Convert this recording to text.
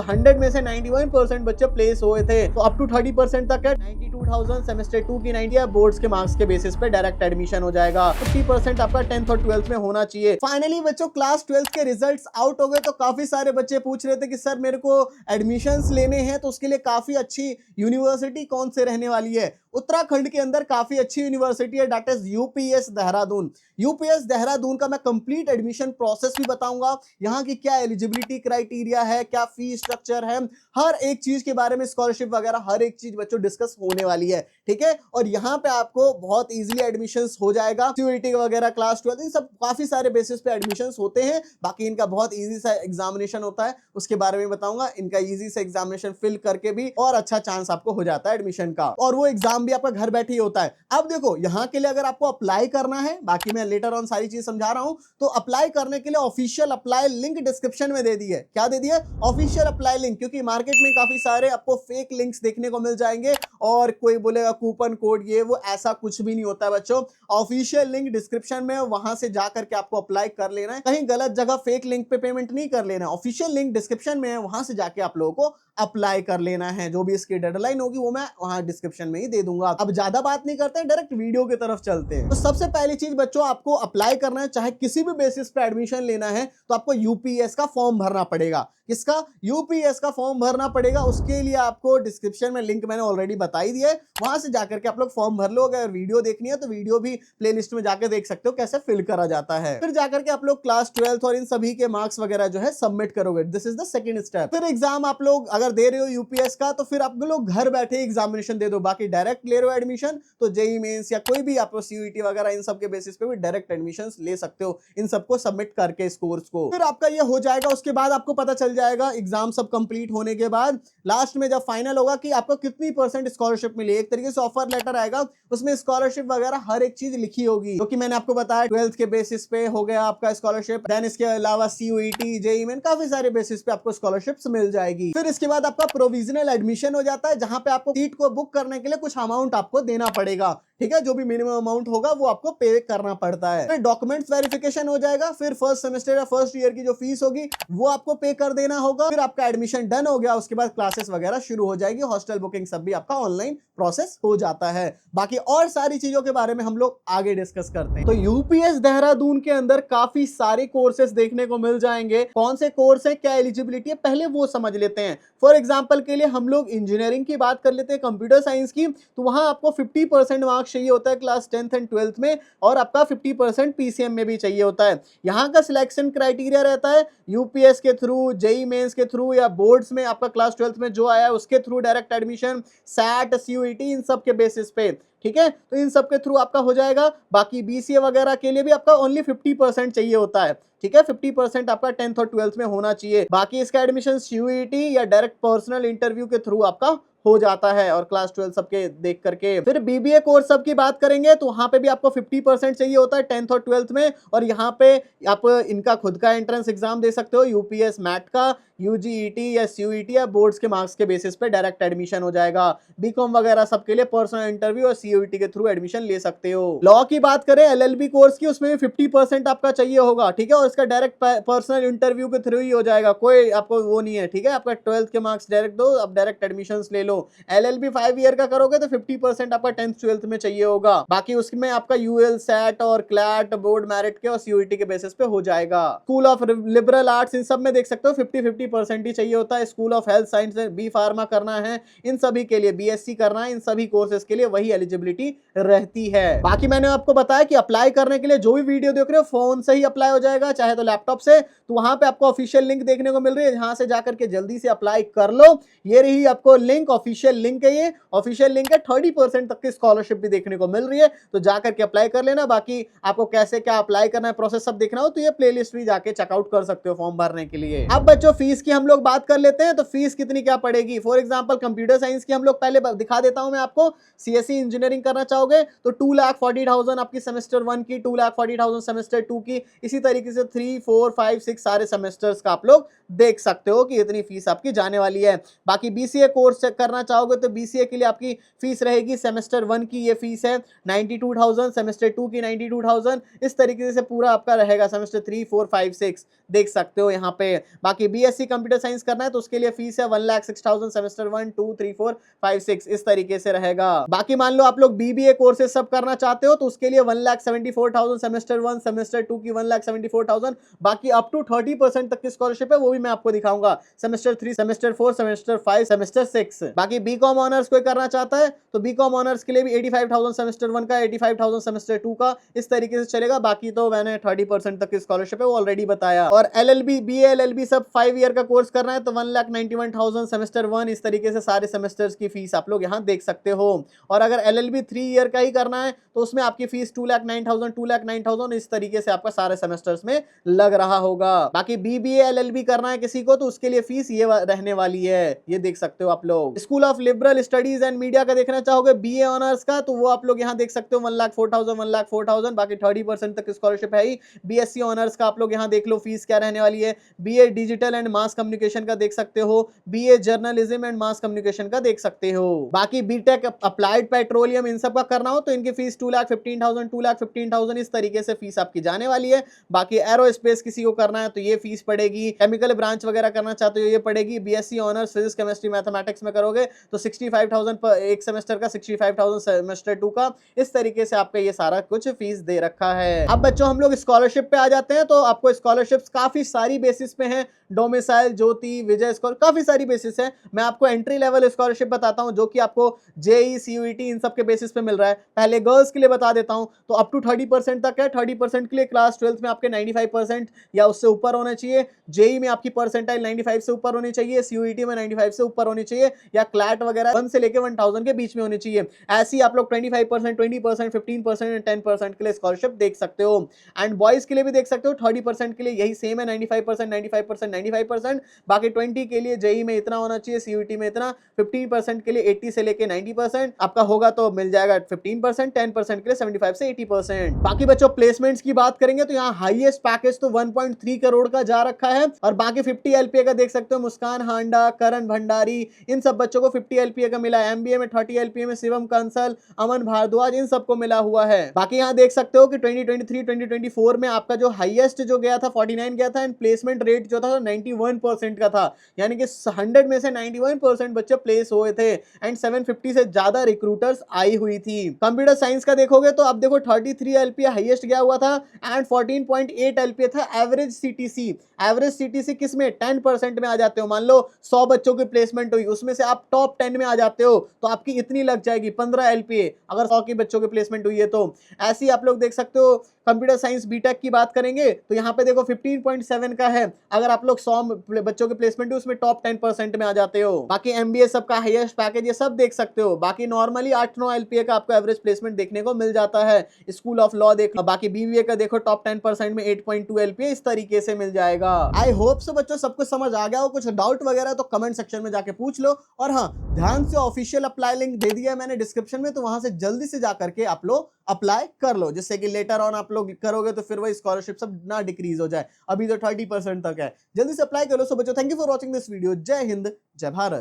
100 में से 91% बच्चे प्लेस हुए थे, तो अप टू 30% तक है 92,000 सेमेस्टर 2 की 90 बोर्ड्स के मार्क्स के बेसिस पे डायरेक्ट एडमिशन हो जाएगा। 50% आपका 10th और 12th में होना चाहिए। फाइनली बच्चों क्लास 12th के रिजल्ट्स आउट हो गए, तो काफी सारे बच्चे पूछ रहे थे कि सर मेरे को एडमिशंस लेने हैं, तो उसके लिए काफी अच्छी यूनिवर्सिटी कौन से रहने वाली है। उत्तराखंड के अंदर काफी अच्छी यूनिवर्सिटी है, that is UPS Dehradun. UPS Dehradun का मैं कंप्लीट एडमिशन प्रोसेस भी बताऊंगा, यहाँ की क्या एलिजिबिलिटी क्राइटेरिया है, क्या फी स्ट्रक्चर है, हर एक चीज के बारे में, स्कॉलरशिप वगैरह हर एक चीज बच्चों डिस्कस होने वाली है, ठीक है। और यहाँ पे आपको बहुत इजीली एडमिशंस हो जाएगा। सीयूईटी वगैरह, क्लास 12 इन सब काफी सारे बेसिस पे एडमिशंस होते हैं। बाकी इनका बहुत इजी सा एग्जामिनेशन होता है, उसके बारे में बताऊंगा। इनका इजी सा एग्जामिनेशन फिल करके भी और अच्छा चांस आपको हो जाता है एडमिशन का, और वो एग्जाम भी आपका घर बैठे ही होता है। अब देखो यहाँ के लिए अगर आपको अप्लाई करना है, बाकी मैं लेटर ऑन सारी चीज समझा रहा हूं, तो अप्लाई करने के लिए ऑफिशियल अप्लाई लिंक डिस्क्रिप्शन में दे दी है। क्या दे दी है? ऑफिशियल अप्लाई लिंक, क्योंकि मार्केट में काफी सारे आपको फेक लिंक्स देखने को मिल जाएंगे, और कोई बोलेगा कूपन कोड ये वो, ऐसा कुछ भी नहीं होता है बच्चों। ऑफिशियल लिंक डिस्क्रिप्शन में, वहां से जाकर के आपको अप्लाई कर लेना है। कहीं गलत जगह फेक लिंक पे पेमेंट नहीं कर लेना है। ऑफिशियल लिंक डिस्क्रिप्शन में है, वहां से जाके आप लोगों को अप्लाई कर लेना है। जो भी इसकी डेडलाइन होगी वो मैं वहां डिस्क्रिप्शन में ही दे दूंगा। अब ज्यादा बात नहीं करते हैं, डायरेक्ट वीडियो की तरफ चलते हैं। तो सबसे पहली चीज बच्चों, आपको अप्लाई करना है, चाहे किसी भी बेसिस पे एडमिशन लेना है, तो आपको यूपीएस का फॉर्म भरना पड़ेगा। किसका? यूपीएस का फॉर्म भरना पड़ेगा। उसके लिए आपको डिस्क्रिप्शन में लिंक मैंने ऑलरेडी बता ही दिया है, वहां से जाकर के आप लोग फॉर्म भर लो। अगर वीडियो देखनी है तो वीडियो भी प्लेलिस्ट में जाकर देख सकते हो कैसे फिल करा जाता है। फिर जाकर के आप लोग क्लास 12th और इन सभी के मार्क्स वगैरह जो है सबमिट करोगे। This is the second step. फिर एग्जाम आप लोग अगर दे रहे हो यूपीएस का, तो फिर आप लोग घर बैठे एग्जामिनेशन दे दो। बाकी डायरेक्ट ले रहे हो एडमिशन, तो जेईई मेंस या कोई भी आप सीयूईटी वगैरह इन सब के बेसिस पे भी डायरेक्ट एडमिशन ले सकते हो, इन सबको सबमिट करके स्कोर्स को। फिर आपका ये हो जाएगा। उसके बाद आपको पता चल जाएगा एग्जाम सब कंप्लीट होने के बाद, लास्ट में जब फाइनल होगा कि आपको कितनी परसेंट स्कॉलरशिप मिली। एक तरीके से ऑफर लेटर आएगा, उसमें स्कॉलरशिप वगैरह हर एक चीज लिखी होगी, क्योंकि मैंने आपको बताया 12th के बेसिस पे हो गया आपका स्कॉलरशिप, देन इसके अलावा सीयूईटी, जेईई मेन, काफी सारे बेसिस पे आपको स्कॉलरशिप्स मिल जाएगी। फिर इसके बाद आपका प्रोविजनल एडमिशन हो जाता है, जहां पे आपको सीट को बुक करने के लिए कुछ अमाउंट आपको देना पड़ेगा, ठीक है। जो भी मिनिमम अमाउंट होगा वो आपको पे करना पड़ता है। फिर डॉक्यूमेंट्स वेरिफिकेशन हो जाएगा। फिर फर्स्ट सेमेस्टर या फर्स्ट ईयर की जो फीस होगी वो आपको पे कर देना होगा। फिर आपका एडमिशन डन हो गया, उसके बाद क्लासेस वगैरह शुरू हो जाएगी। हॉस्टल बुकिंग सब भी आपका ऑनलाइन प्रोसेस हो जाता है। बाकी और सारी चीजों के बारे में हम लोग आगे डिस्कस करते हैं। तो यूपीएस देहरादून के अंदर काफी सारे कोर्सेस देखने को मिल जाएंगे। कौन से कोर्स है, क्या एलिजिबिलिटी है, पहले वो समझ लेते हैं। फॉर एग्जाम्पल के लिए हम लोग इंजीनियरिंग की बात कर लेते हैं, कंप्यूटर साइंस की, तो वहां आपको 50% मार्क्स चाहिए होता है क्लास 10th एंड 12th में, और आपका 50% पीसीएम में भी चाहिए होता है। यहाँ का सिलेक्शन क्राइटेरिया रहता है यूपीएस के थ्रू, जेईई मेंस के थ्रू, या बोर्ड्स में आपका क्लास 12th में जो आया है उसके through direct admission, SAT, CUET, इन सब के बेसिस पे, ठीक है। तो इन सब के थ्रू आपका हो जाएगा। बाकी बीसीए वगैरह के लिए भी आपका ओनली 50% चाहिए होता है, ठीक है। 50% आपका 10th और 12th में होना चाहिए। बाकी इसका एडमिशन सीयूईटी या डायरेक्ट पर्सनल इंटरव्यू के थ्रू आपका हो जाता है, और क्लास 12 सबके देख करके। फिर बीबीए कोर्स सब की बात करेंगे, तो वहां पे भी आपको 50% चाहिए होता है 10th और 12th में, और यहाँ पे आप इनका खुद का एंट्रेंस एग्जाम दे सकते हो, यूपीएस मैट का, यूजीईटी या सीयूईटी या बोर्ड्स के मार्क्स के बेसिस पे डायरेक्ट एडमिशन हो जाएगा। बीकॉम वगैरह सबके लिए पर्सनल इंटरव्यू और सीयूईटी के थ्रू एडमिशन ले सकते हो। लॉ की बात करें एलएलबी कोर्स की, उसमें भी 50% आपका चाहिए होगा, ठीक है, और इसका डायरेक्ट पर्सनल इंटरव्यू के थ्रू ही हो जाएगा। कोई आपको वो नहीं है, ठीक है। आपका 12th के मार्क्स डायरेक्ट दो, आप डायरेक्ट एडमिशन ले लो। एलएलबी 5 ईयर का करोगे तो 50% आपका 10th 12th में चाहिए होगा। बाकी उसमें आपका यूएल, सैट और क्लैट, बोर्ड मेरिट के और सीयूईटी के बेसिस पे हो जाएगा। स्कूल ऑफ लिबरल आर्ट्स, इन सब में देख सकते हो 50-50% ही चाहिए होता है। School of health science, B pharma करना है, इन सभी के लिए, बीएससी करना है, इन सभी कोर्सेज के लिए वही एलिजिबिलिटी रहती है। बाकी मैंने आपको बताया कि अप्लाई करने के लिए जो भी वीडियो देख रहे हो फोन से ही अप्लाई हो जाएगा, चाहे तो लैपटॉप से। तो वहां पे आपको ऑफिशियल लिंक देखने को मिल रही है, जहां से जाकर के जल्दी से अप्लाई कर लो। ये रही आपको लिंक, ऑफिशियल लिंक है, ये ऑफिशियल लिंक है। 30% तक की स्कॉलरशिप भी देखने को मिल रही है, तो जाकर के अप्लाई कर लेना। बाकी आपको कैसे क्या अप्लाई करना है, प्रोसेस सब देखना हो तो ये प्लेलिस्ट भी जाके चेकआउट कर सकते हो फॉर्म भरने के लिए। अब बच्चों फीस की हम लोग बात कर लेते हैं, तो फीस कितनी क्या पड़ेगी। फॉर एग्जांपल कंप्यूटर साइंस की हम लोग पहले दिखा देता हूं मैं आपको। सीएससी इंजीनियरिंग सेमेस्टरिंग करना चाहोगे तो 2,40,000 आपकी सेमेस्टर 1 की, 2,40,000 सेमेस्टर 2 की, इसी तरीके से 3, 4, 5, 6 सारे सेमेस्टर्स का आप लोग देख सकते हो कि इतनी फीस आपकी जाने वाली है। बाकी बीसीए कोर्स करना चाहोगे तो बीसीए के लिए आपकी फीस रहेगी, सेमेस्टर 1 की ये फीस है 92,000, सेमेस्टर 2 की 92,000, इस तरीके से पूरा आपका रहेगा सेमेस्टर 3, 4, 5, 6 देख सकते हो यहाँ पे। बाकी बीएससी कंप्यूटर साइंस करना है तो उसके लिए फीस है 1,06,000, सेमेस्टर 1, 2, 3, 4, 5, 6 इस तरीके से रहेगा। बाकी मान लो आप लोग बीबीए कोर्सेज सब करना चाहते हो तो उसके लिए 1,74,000 सेमेस्टर 1, सेमेस्टर 2 की 1,74,000, बाकी अप टू 30% तक की स्कॉलरशिप है, वो भी मैं आपको दिखाऊंगा, सेमेस्टर 3, सेमेस्टर 4, सेमेस्टर 5, सेमेस्टर 6। बाकी बीकॉम ऑनर्स कोई करना चाहता है तो बीकॉम ऑनर्स के लिए भी 85,000 सेमेस्टर 1 का, 85,000 सेमेस्टर 2 का, इस तरीके से चलेगा। बाकी तो मैंने 30% तक की स्कॉलरशिप है वो ऑलरेडी बताया। और एलएलबी, बीए, एलएलबी सब 5 ईयर का कोर्स करना है तो 1,91,000 सेमेस्टर 1, इस तरीके से सारे सेमेस्टर्स की फीस आप लोग यहाँ देख सकते हो। और अगर एलएलबी 3 ईयर का ही करना है तो उसमें आपकी फीस 2,09,000, 2,09,000 इस तरीके से आपका सारे सेमेस्टर्स में लग रहा होगा। बाकी बीबीए, एलएलबी करना है किसी को तो उसके लिए फीस ये रहने वाली है, ये देख सकते हो आप लोग। School of liberal studies and media का देखना चाहोगे बीए ऑनर्स का तो वो आप लोग यहाँ देख सकते हो 1,04,000, 1,04,000, बाकी 30% तक स्कॉलरशिप है ही। बीएससी ऑनर्स का आप लोग यहाँ देख लो फीस क्या रहने वाली है। BA digital and mass communication का देख सकते हो, BA journalism and mass communication का देख सकते हो। बाकी बीटेक अप्लाइड पेट्रोलियम इन सब का करना हो तो इनकी फीस 2,15,000, 2,15,000 इस तरीके से फीस आपकी जाने वाली है। बाकी एरोस्पेस किसी को करना है तो ये फीस पड़ेगी, केमिकल ब्रांच वगैरह करना चाहते हो ये पड़ेगी। BSc honours physics chemistry mathematics में करोगे तो 65,000 पर एक सेमेस्टर का, 65,000 सेमेस्टर 2 का, इस तरीके से आपका ये सारा कुछ फीस दे रखा है। अब बच्चों हम लोग स्कॉलरशिप पे आ जाते हैं तो आपको स्कॉलरशिप्स काफी सारी बेसिस पे हैं, डोमिसाइल, ज्योति, विजय स्कॉलर, काफी सारी बेसिस है। मैं आपको एंट्री लेवल स्कॉलरशिप बताता हूं जो कि आपको जेई, सीयूईटी इन सब के बेसिस पे मिल रहा है। पहले गर्ल्स के लिए बता देता हूं तो अप टू 30% तक है। 30% के लिए क्लास 12th में आपके 95% या उससे ऊपर होने चाहिए, जेई में आपकी परसेंटाइल 95 से ऊपर होनी चाहिए, सीयूईटी में 95 से ऊपर होनी चाहिए, या क्लैट वगैरह 1 से लेके 1000 के बीच में होनी चाहिए। ऐसे ही आप लोग 25%, 20%, 15% एंड 10% के लिए स्कॉलरशिप देख सकते हो। एंड बॉयज के लिए भी देख सकते हो 30% के लिए यही सेम है, 95%, 95%, 95%। बाकी 20 के लिए जेई में इतना होना चाहिए, सीयूईटी में इतना, 15% के लिए 80 से लेके 90% आपका होगा तो मिल जाएगा 15%, 10% के लिए 75 से 80%। बाकी बच्चों प्लेसमेंट्स की बात करेंगे तो यहाँ हाईएस्ट पैकेज तो 1.3 करोड़ का जा रखा है। और बाकी 50 एलपीए का देख सकते हो, मुस्कान हांडा, करण भंडारी, इन सब बच्चों को 50 एलपीए का मिला है। एमबीए में 30 एलपीए में शिवम कंसल, अमन भारद्वाज, इन सबको मिला हुआ है। बाकी यहाँ देख सकते हो कि 2023, 2024 में आपका जो हाईएस्ट जो गया था 49 गया था, एंड प्लेसमेंट रेट जो था 91% का था, यानी कि 100 में से 91% बच्चे प्लेस हुए थे एंड 750 से ज्यादा रिक्रूटर्स आई हुई थी। कंप्यूटर साइंस का देखोगे तो अब देखो 33 एलपीए हाईएस्ट गया हुआ था एंड 14.8 एलपीए था एवरेज सीटीसी। एवरेज सीटीसी किस में 10% में आ जाते हो। मान लो 100 बच्चों की प्लेसमेंट हुई, उसमें से आप टॉप 10 में आ जाते हो तो आपकी इतनी लग जाएगी 15 एलपीए, अगर 100 की बच्चों की प्लेसमेंट हुई है तो। ऐसे ही आप लोग देख सकते हो कंप्यूटर साइंस बीटेक की बात करेंगे तो यहाँ पे देखो 15.7 का है, अगर आप लोग 100 बच्चों की प्लेसमेंट हुई उसमें टॉप 10% में आ जाते हो। बाकी एमबीए सबका हाईएस्ट पैकेज ये सब देख सकते हो। बाकी नॉर्मली 8-9 एलपीए का आपको एवरेज प्लेसमेंट देखने को मिल जाता है। स्कूल ऑफ लॉ देख लो, बाकी बीबीए का देखो टॉप 10% में 8.2 एलपीए इस तरीके से मिल जाएगा। आई होप सो बच्चों सब कुछ समझ आ गया हो। कुछ डाउट वगैरह तो कमेंट सेक्शन में जाके पूछ लो। और हाँ, ध्यान से ऑफिशियल अप्लाई लिंक दे दिया है मैंने डिस्क्रिप्शन में, तो वहां से जल्दी से जाकर के आप लोग अप्लाई कर लो, जिससे कि लेटर ऑन आप लोग करोगे तो फिर वही स्कॉलरशिप सब ना डिक्रीज हो जाए। अभी तो 30% तक है, जल्दी से अप्लाई कर लो। सो बच्चों thank you for watching this video. जय हिंद, जय भारत।